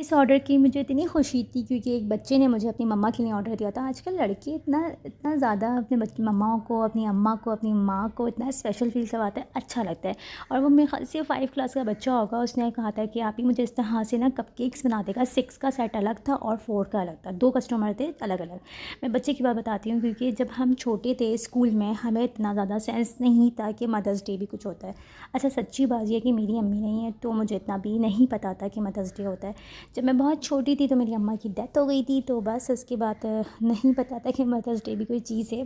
इस ऑर्डर की मुझे इतनी खुशी थी क्योंकि एक बच्चे ने मुझे अपनी मम्मा के लिए ऑर्डर दिया था। आजकल लड़के इतना इतना ज़्यादा अपने बच्चे मम्माओं को, अपनी अम्मा को, अपनी माँ को इतना स्पेशल फ़ील करवाता है, अच्छा लगता है। और वो मेरे ख़्याल से 5 क्लास का बच्चा होगा, उसने कहा था कि आप ही मुझे इस तरह से ना कपकेक्स बना देगा। 6 का सेट अलग था और 4 का अलग था, 2 कस्टमर थे अलग-अलग। मैं बच्चे की बात बताती हूँ क्योंकि जब हम छोटे थे स्कूल में, हमें इतना ज़्यादा सेंस नहीं था कि मदर्स डे भी कुछ होता है। अच्छा, सच्ची बात ये है कि मेरी अम्मी नहीं है तो मुझे इतना भी नहीं पता था कि मदर्स डे होता है। जब मैं बहुत छोटी थी तो मेरी अम्मा की डेथ हो गई थी, तो बस उसके बाद नहीं पता था कि मदर्स डे भी कोई चीज़ है।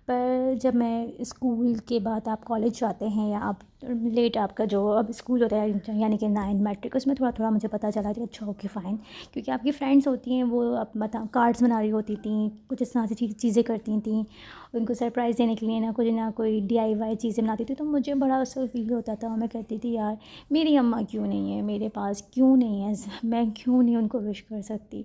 पर जब मैं स्कूल के बाद आप कॉलेज जाते हैं या आप लेट आपका जो अब स्कूल होता है यानी कि 9 मैट्रिक, उसमें थोड़ा-थोड़ा मुझे पता चला कि अच्छा ओके फ़ाइन, क्योंकि आपकी फ्रेंड्स होती हैं वो अब मतलब कार्ड्स बना रही होती थी, कुछ इस तरह से चीज़ें करती थी। उनको सरप्राइज़ देने के लिए ना कोई डीआईवाई चीज़ें बनाती थी, तो मुझे बड़ा उससे फ़ील होता था और मैं कहती थी यार मेरी अम्मा क्यों नहीं है मेरे पास, क्यों नहीं है, मैं क्यों नहीं उनको विश कर सकती।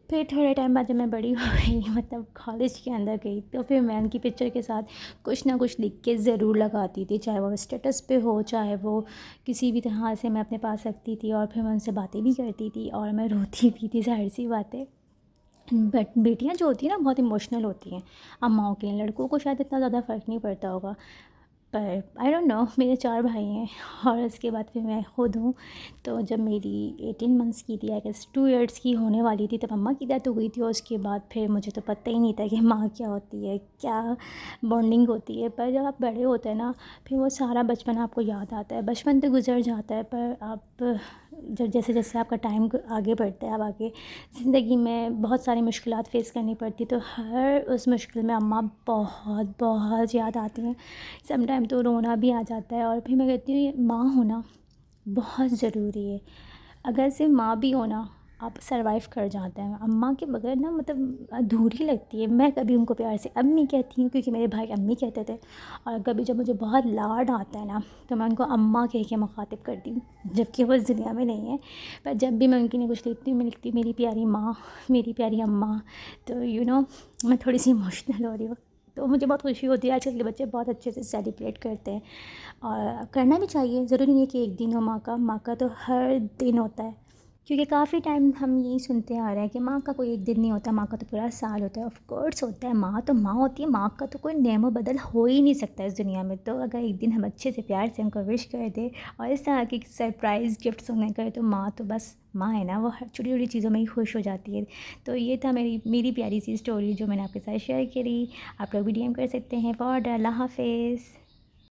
फिर थोड़े टाइम बाद जब मैं बड़ी हो गई मतलब कॉलेज के अंदर गई, तो फिर मैं उनकी पिक्चर के साथ कुछ ना कुछ लिख के ज़रूर लगाती थी, चाहे वो स्टेटस पे हो, चाहे वो किसी भी तरह से मैं अपने पास रखती थी। और फिर मैं उनसे बातें भी करती थी और मैं रोती भी थी, ज़ाहिर सी बात है। बट बेटियां जो होती हैं ना बहुत इमोशनल होती हैं अम्माओं के लिए, लड़कों को शायद इतना ज़्यादा फ़र्क नहीं पड़ता होगा। पर आई डोंट नो, मेरे 4 भाई हैं और उसके बाद फिर मैं खुद हूँ। तो जब मेरी 18 मंथ्स की थी, आई गेस 2 इयर्स की होने वाली थी, तब अम्मा की डेथ हो गई थी। और उसके बाद फिर मुझे तो पता ही नहीं था कि माँ क्या होती है, क्या बॉन्डिंग होती है। पर जब आप बड़े होते हैं ना, फिर वो सारा बचपन आपको याद आता है। बचपन तो गुज़र जाता है पर आप जब जैसे-जैसे आपका टाइम आगे बढ़ता है, अब आगे ज़िंदगी में बहुत सारी मुश्किलात फ़ेस करनी पड़ती, तो हर उस मुश्किल में अम्मा बहुत बहुत याद आती हैं। सम टाइम तो रोना भी आ जाता है। और फिर मैं कहती हूँ ये माँ होना बहुत ज़रूरी है। अगर सिर्फ माँ भी हो ना, आप सर्वाइव कर जाते हैं। अम्मा के बगैर ना मतलब अधूरी लगती है। मैं कभी उनको प्यार से अम्मी कहती हूँ क्योंकि मेरे भाई अम्मी कहते थे, और कभी जब मुझे बहुत लाड आता है ना तो मैं उनको अम्मा कह के मुखातिब करती हूँ, जबकि वो इस दुनिया में नहीं है। पर जब भी मैं उनके लिए कुछ लिखती हूँ, मैं लिखती हूँ मेरी प्यारी माँ, मेरी प्यारी अम्मा। तो मैं थोड़ी सी इमोशनल हो रही हूँ। तो मुझे बहुत खुशी होती है, आजकल के बच्चे बहुत अच्छे से सेलिब्रेट करते हैं और करना भी चाहिए। ज़रूरी नहीं है कि एक दिन हो माँ का तो हर दिन होता है। क्योंकि काफ़ी टाइम हम यही सुनते आ रहे हैं कि माँ का कोई एक दिन नहीं होता, माँ का तो पूरा साल होता है। ऑफ कोर्स होता है, माँ तो माँ होती है, माँ का तो कोई नेमो बदल हो ही नहीं सकता इस दुनिया में। तो अगर एक दिन हम अच्छे से प्यार से उनको विश कर दें और इस तरह की सरप्राइज़ गिफ्ट्स उन्हें करें, तो माँ तो बस माँ है ना, वो हर छोटी-छोटी चीज़ों में ही खुश हो जाती है। तो ये था मेरी प्यारी सी स्टोरी जो मैंने आपके साथ शेयर करी। आप लोग भी डीएम कर सकते हैं। फॉर अल्लाह हाफ़िज़।